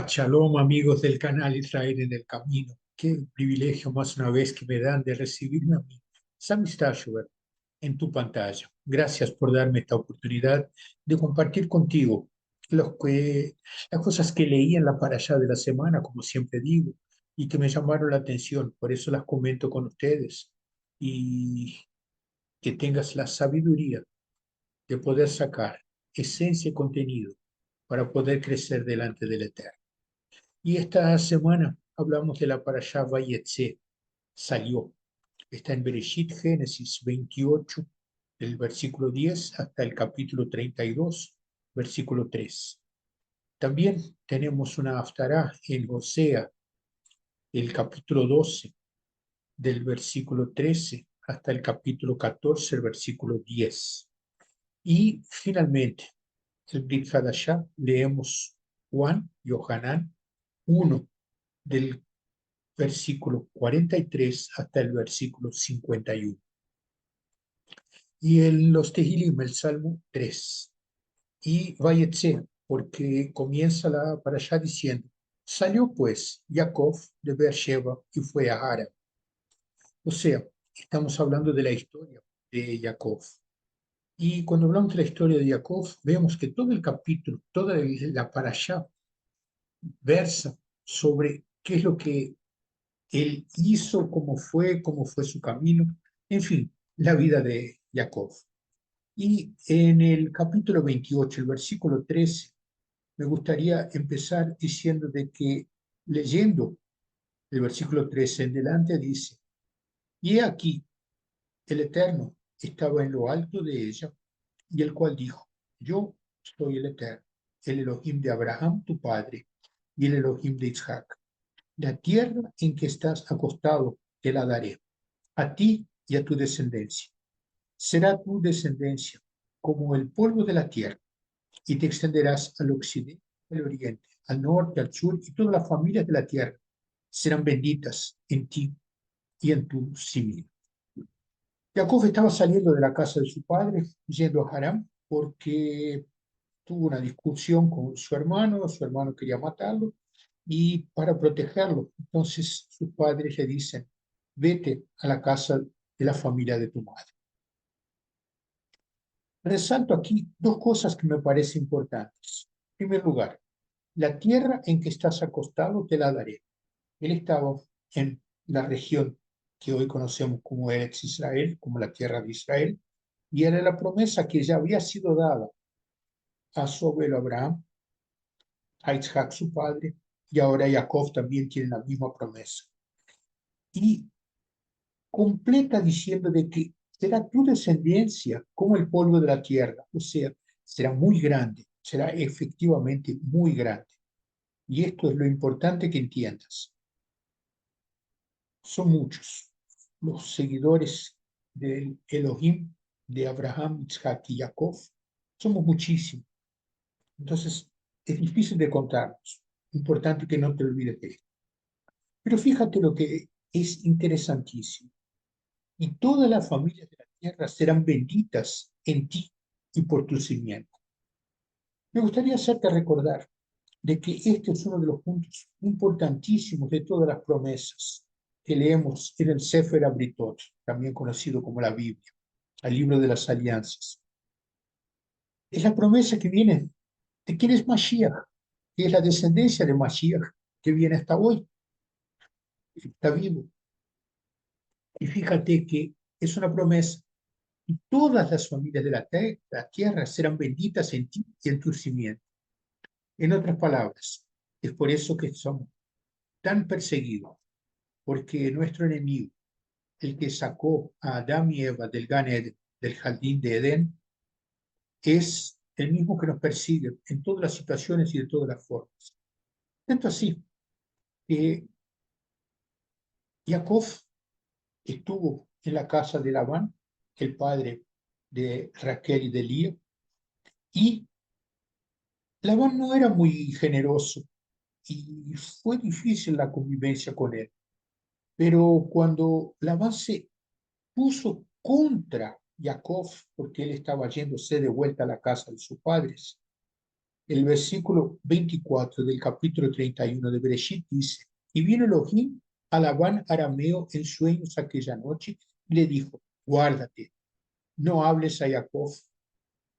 Shalom, amigos del canal Israel en el Camino. Qué privilegio más una vez que me dan de recibirme a mí, Sami Stashover, en tu pantalla. Gracias por darme esta oportunidad de compartir contigo las cosas que leí en la parashá de la semana, como siempre digo, y que me llamaron la atención. Por eso las comento con ustedes. Y que tengas la sabiduría de poder sacar esencia y contenido para poder crecer delante del Eterno. Y esta semana hablamos de la parashá Vayetze, salió. Está en Bereshit, Génesis 28, del versículo 10 hasta el capítulo 32, versículo 3. También tenemos una haftará en Osea, el capítulo 12, del versículo 13 hasta el capítulo 14, el versículo 10. Y finalmente, el Brit Hadashah, leemos Juan, Yohanan 1, del versículo 43 hasta el versículo 51. Y en los Tehilim, el Salmo 3. Y Vayetze, porque comienza la parashá diciendo, salió pues Jacob de Beersheba y fue a Haran. O sea, estamos hablando de la historia de Jacob. Y cuando hablamos de la historia de Jacob, vemos que todo el capítulo, toda la parashá versa sobre qué es lo que él hizo, cómo fue su camino, en fin, la vida de Jacob. Y en el capítulo 28, el versículo 13, me gustaría empezar diciendo de que, leyendo el versículo 13 en delante, dice, y he aquí, el Eterno estaba en lo alto de ella, y el cual dijo, yo soy el Eterno, el Elohim de Abraham, tu padre, y el Elohim de Isaac. La tierra en que estás acostado te la daré, a ti y a tu descendencia. Será tu descendencia como el polvo de la tierra, y te extenderás al occidente, al oriente, al norte, al sur, y todas las familias de la tierra serán benditas en ti y en tu simiente. Jacob estaba saliendo de la casa de su padre, yendo a Harán, porque tuvo una discusión con su hermano quería matarlo, y para protegerlo, entonces sus padres le dicen, vete a la casa de la familia de tu madre. Resalto aquí dos cosas que me parecen importantes. En primer lugar, la tierra en que estás acostado te la daré. Él estaba en la región que hoy conocemos como Eretz Israel, como la tierra de Israel, y era la promesa que ya había sido dada a su abuelo Abraham, a Isaac su padre, y ahora Jacob también tiene la misma promesa. Y completa diciendo de que será tu descendencia como el polvo de la tierra, o sea, será muy grande, será efectivamente muy grande. Y esto es lo importante que entiendas. Son muchos los seguidores del Elohim de Abraham, Isaac y Jacob. Somos muchísimos. Entonces, es difícil de contarnos. Importante que no te olvides de esto. Pero fíjate lo que es interesantísimo. Y todas las familias de la tierra serán benditas en ti y por tu simiente. Me gustaría hacerte recordar de que este es uno de los puntos importantísimos de todas las promesas que leemos en el Sefer Abritot, también conocido como la Biblia, el libro de las alianzas. Es la promesa que viene de quién es Mashiach, que es la descendencia de Mashiach, que viene hasta hoy, está vivo. Y fíjate que es una promesa. Y todas las familias de la tierra serán benditas en ti y en tu simiente. En otras palabras, es por eso que somos tan perseguidos, porque nuestro enemigo, el que sacó a Adán y Eva del del jardín de Edén, es el mismo que nos persigue en todas las situaciones y de todas las formas. Tanto así que Jacob estuvo en la casa de Labán, el padre de Raquel y de Lía, y Labán no era muy generoso y fue difícil la convivencia con él. Pero cuando Labán se puso contra Jacob, porque él estaba yéndose de vuelta a la casa de sus padres, El versículo 24 del capítulo 31 de Bereshit dice, y vino Elohim a Labán arameo en sueños aquella noche y le dijo, guárdate, no hables a Jacob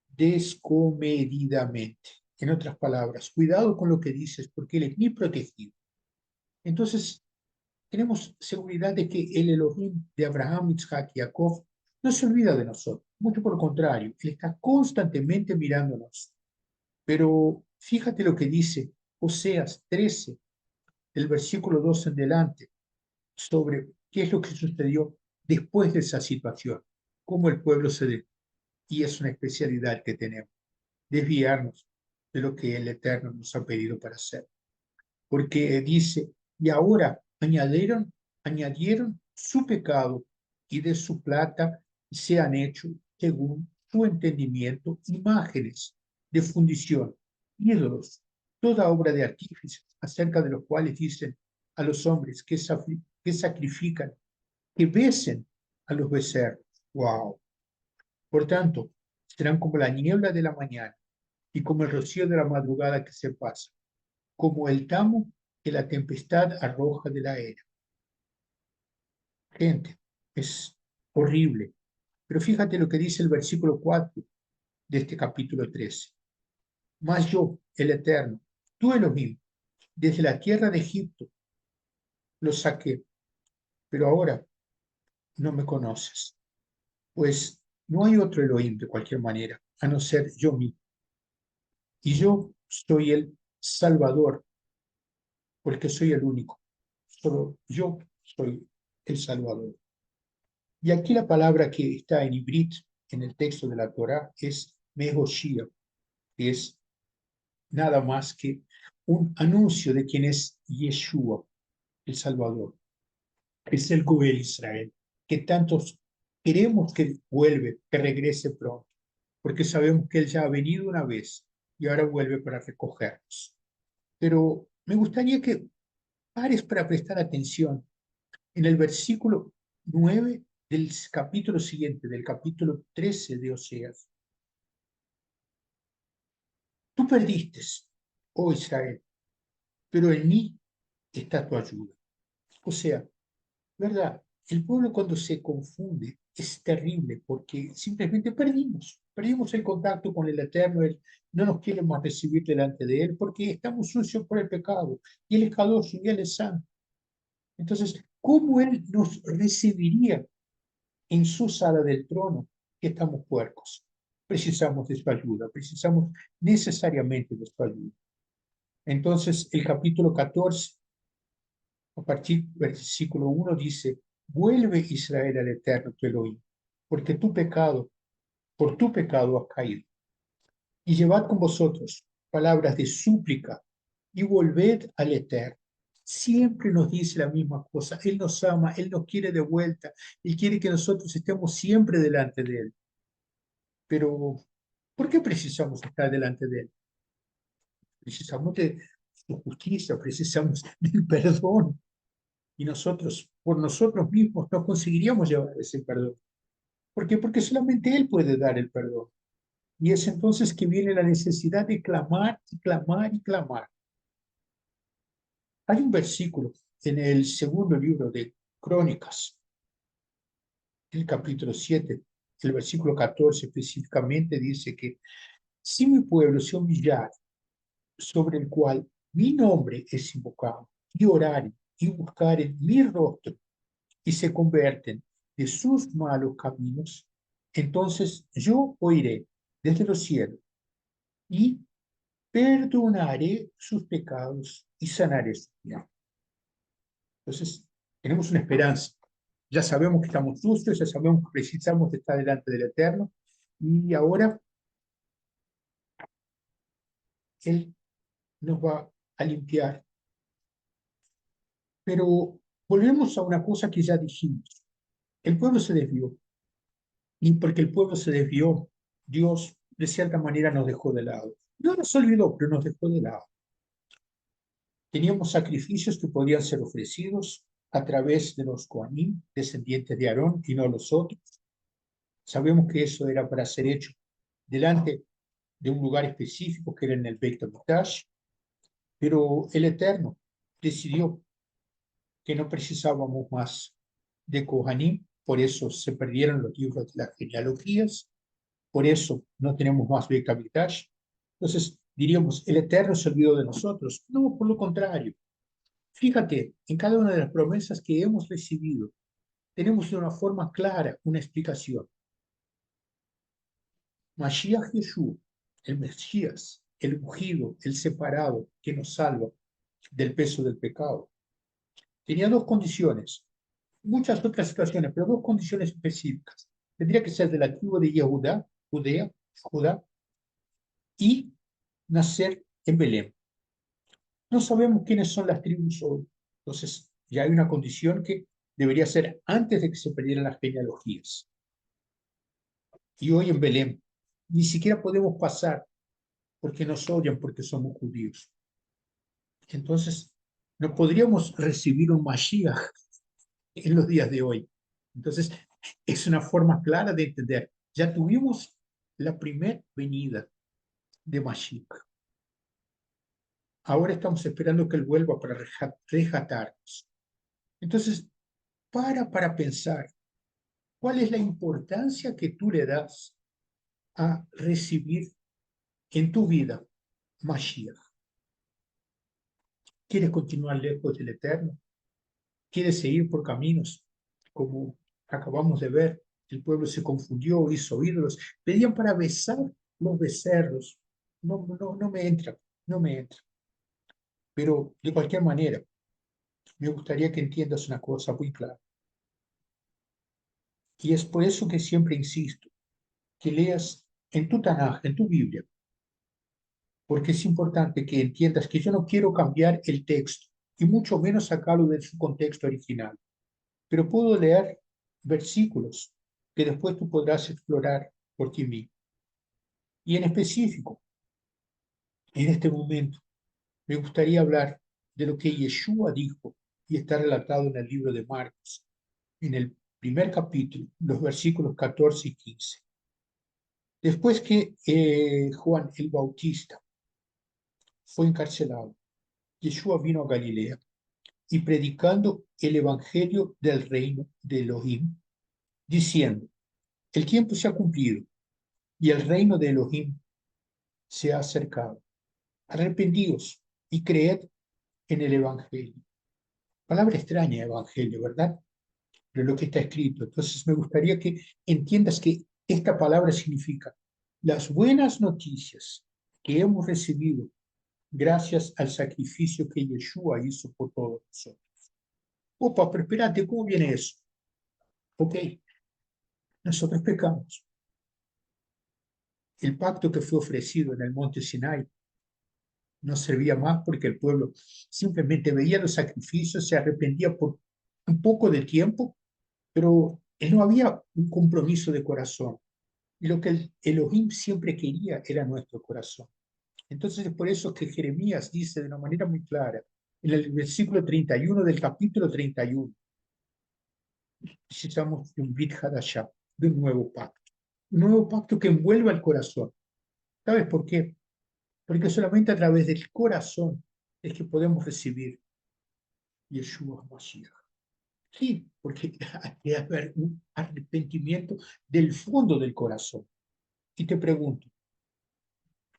descomedidamente. En otras palabras, cuidado con lo que dices porque él es mi protegido. Entonces, tenemos seguridad de que el Elohim de Abraham, Isaac y Jacob no se olvida de nosotros. Mucho por el contrario, él está constantemente mirándonos. Pero fíjate lo que dice Oseas 13, el versículo 2 en delante, sobre qué es lo que sucedió después de esa situación, cómo el pueblo y es una especialidad que tenemos, desviarnos de lo que el Eterno nos ha pedido para hacer. Porque dice, y ahora añadieron su pecado y de su plata se han hecho, según su entendimiento, imágenes de fundición, ídolos, toda obra de artífices, acerca de los cuales dicen a los hombres que sacrifican, que besen a los becerros. ¡Wow! Por tanto, serán como la niebla de la mañana y como el rocío de la madrugada que se pasa, como el tamo que la tempestad arroja de la era. Gente, es horrible. Pero fíjate lo que dice el versículo 4 de este capítulo 13. Mas yo, el Eterno, tú Elohim, desde la tierra de Egipto los saqué, pero ahora no me conoces, pues no hay otro Elohim de cualquier manera, a no ser yo mismo. Y yo soy el Salvador, porque soy el único. Solo yo soy el Salvador. Y aquí la palabra que está en Ibrit, en el texto de la Torá, es Mehoshia, que es nada más que un anuncio de quién es Yeshua, el Salvador. Es el Goel Israel, que tantos queremos que vuelve, que regrese pronto, porque sabemos que Él ya ha venido una vez y ahora vuelve para recogernos. Pero me gustaría que pares para prestar atención en el versículo 9 del capítulo siguiente, del capítulo 13 de Oseas. Tú perdiste, oh Israel, pero en mí está tu ayuda. O sea, ¿verdad? El pueblo cuando se confunde es terrible porque simplemente perdimos el contacto con el Eterno, Él no nos quiere más recibir delante de Él porque estamos sucios por el pecado y Él es Kadosh y Él es santo. Entonces, ¿cómo Él nos recibiría en su sala del trono que estamos puercos? Precisamos de su ayuda, precisamos necesariamente de su ayuda. Entonces, el capítulo 14 a partir del versículo 1 dice, vuelve Israel al Eterno tu Elohim, porque por tu pecado has caído. Y llevad con vosotros palabras de súplica y volved al Eterno. Siempre nos dice la misma cosa. Él nos ama, Él nos quiere de vuelta, Él quiere que nosotros estemos siempre delante de Él. Pero, ¿por qué precisamos estar delante de Él? Precisamos de su justicia, precisamos del perdón. Y nosotros, por nosotros mismos, no conseguiríamos llevar ese perdón. ¿Por qué? Porque solamente Él puede dar el perdón. Y es entonces que viene la necesidad de clamar y clamar y clamar. Hay un versículo en el segundo libro de Crónicas, el capítulo 7, el versículo 14 específicamente dice que si mi pueblo se humillara, sobre el cual mi nombre es invocado, y orar y buscar en mi rostro, y se convierten de sus malos caminos, entonces yo oiré desde los cielos y perdonaré sus pecados y sanaré su tierra. Entonces, tenemos una esperanza. Ya sabemos que estamos justos, ya sabemos que precisamos de estar delante del Eterno y ahora Él nos va a limpiar. Pero volvemos a una cosa que ya dijimos. El pueblo se desvió. Y porque el pueblo se desvió, Dios de cierta manera nos dejó de lado. No nos olvidó, pero nos dejó de lado. Teníamos sacrificios que podían ser ofrecidos a través de los Coanim, descendientes de Aarón, y no los otros. Sabemos que eso era para ser hecho delante de un lugar específico que era en el Beit HaMikdash, pero el Eterno decidió que no precisábamos más de Kohanim, por eso se perdieron los libros de las genealogías, por eso no tenemos más Beit HaMikdash. Entonces diríamos, el Eterno se olvidó de nosotros. No, por lo contrario. Fíjate, en cada una de las promesas que hemos recibido, tenemos de una forma clara una explicación. Mashiach Yeshua, el Mesías, el ungido, el separado, que nos salva del peso del pecado. Tenía dos condiciones, muchas otras situaciones, pero dos condiciones específicas. Tendría que ser de la tribu de Yehudá, Judá, y nacer en Belén. No sabemos quiénes son las tribus hoy, entonces ya hay una condición que debería ser antes de que se perdieran las genealogías. Y hoy en Belén ni siquiera podemos pasar porque nos odian porque somos judíos. Entonces, no podríamos recibir un Mashiach en los días de hoy. Entonces, es una forma clara de entender. Ya tuvimos la primera venida de Mashiach. Ahora estamos esperando que Él vuelva para rescatarnos. Entonces, para pensar, ¿cuál es la importancia que tú le das a recibir en tu vida Mashiach? ¿Quieres continuar lejos del Eterno? ¿Quieres seguir por caminos como acabamos de ver? El pueblo se confundió, hizo ídolos, pedían para besar los becerros. No me entra, no me entra. Pero de cualquier manera, me gustaría que entiendas una cosa muy clara. Y es por eso que siempre insisto, que leas en tu Tanaj, en tu Biblia, porque es importante que entiendas que yo no quiero cambiar el texto, y mucho menos sacarlo de su contexto original. Pero puedo leer versículos que después tú podrás explorar por ti mismo. Y en específico, en este momento, me gustaría hablar de lo que Yeshua dijo y está relatado en el libro de Marcos, en el primer capítulo, los versículos 14 y 15. Después que Juan el Bautista fue encarcelado, Yeshua vino a Galilea y predicando el evangelio del reino de Elohim, diciendo, el tiempo se ha cumplido y el reino de Elohim se ha acercado. Arrepentidos y creed en el Evangelio. Palabra extraña, Evangelio, ¿verdad? Pero lo que está escrito. Entonces me gustaría que entiendas que esta palabra significa las buenas noticias que hemos recibido gracias al sacrificio que Yeshua hizo por todos nosotros. Opa, pero espérate, ¿cómo viene eso? Ok, nosotros pecamos. El pacto que fue ofrecido en el monte Sinai no servía más porque el pueblo simplemente veía los sacrificios, se arrepentía por un poco de tiempo, pero no había un compromiso de corazón. Y lo que el Elohim siempre quería era nuestro corazón. Entonces es por eso que Jeremías dice de una manera muy clara, en el versículo 31 del capítulo 31, necesitamos de un Brit Hadashah, de un nuevo pacto que envuelva el corazón. ¿Sabes por qué? Porque solamente a través del corazón es que podemos recibir Yeshua Mashiach. Sí, porque hay que haber un arrepentimiento del fondo del corazón. Y te pregunto,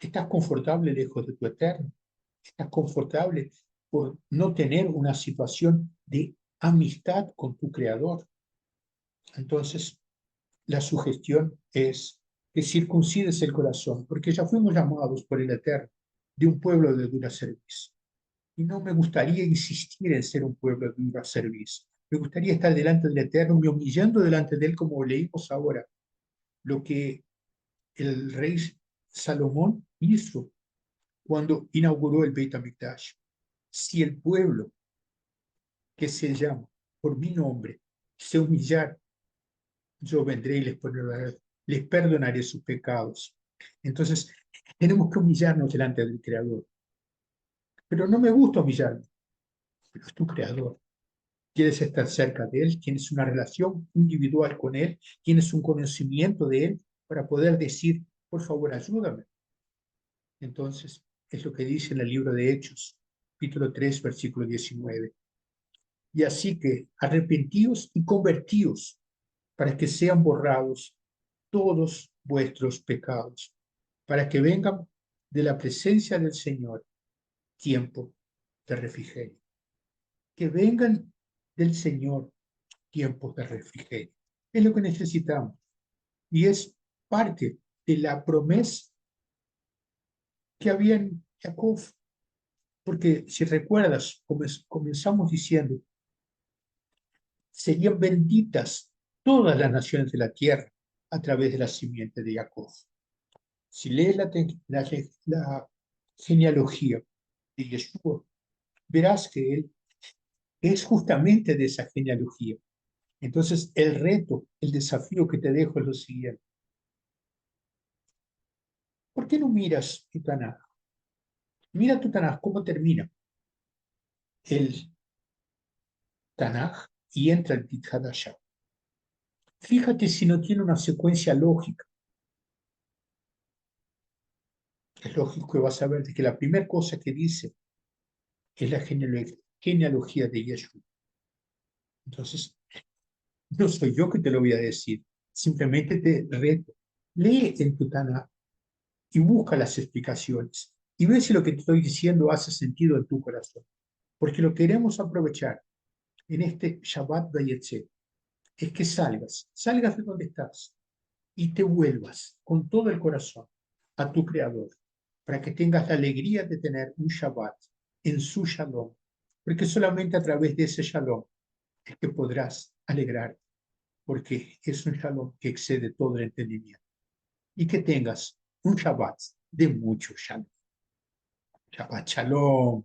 ¿estás confortable lejos de tu eterno? ¿Estás confortable por no tener una situación de amistad con tu creador? Entonces, la sugestión es que circuncides el corazón, porque ya fuimos llamados por el Eterno de un pueblo de dura servicio. Y no me gustaría insistir en ser un pueblo de dura servicio. Me gustaría estar delante del Eterno, me humillando delante de Él, como leímos ahora, lo que el rey Salomón hizo cuando inauguró el Beit HaMikdash. Si el pueblo que se llama por mi nombre se humillar, yo vendré y les perdonaré sus pecados. Entonces, tenemos que humillarnos delante del Creador. Pero no me gusta humillarme, pero es tu Creador. Quieres estar cerca de Él, tienes una relación individual con Él, tienes un conocimiento de Él para poder decir, por favor, ayúdame. Entonces, es lo que dice en el libro de Hechos, capítulo 3, versículo 19. Y así que arrepentíos y convertíos para que sean borrados todos vuestros pecados, para que vengan de la presencia del Señor tiempo de refrigerio. Que vengan del Señor tiempos de refrigerio. Es lo que necesitamos. Y es parte de la promesa que había en Jacob. Porque si recuerdas, comenzamos diciendo, serían benditas todas las naciones de la tierra a través de la simiente de Jacob. Si lees la genealogía de Yeshua, verás que él es justamente de esa genealogía. Entonces, el reto, el desafío que te dejo es lo siguiente. ¿Por qué no miras tu Tanaj? Mira tu Tanaj, cómo termina el Tanaj y entra el Brit Hadashah. Fíjate si no tiene una secuencia lógica. Es lógico que vas a ver de que la primera cosa que dice es la genealogía de Yeshua. Entonces, no soy yo que te lo voy a decir, simplemente te reto. Lee en tu Tanaj y busca las explicaciones y ve si lo que te estoy diciendo hace sentido en tu corazón. Porque lo queremos aprovechar en este Shabbat Vayetze es que salgas de donde estás y te vuelvas con todo el corazón a tu Creador, para que tengas la alegría de tener un Shabbat en su Shalom, porque solamente a través de ese Shalom es que podrás alegrarte, porque es un Shalom que excede todo el entendimiento, y que tengas un Shabbat de mucho Shalom. Shabbat Shalom.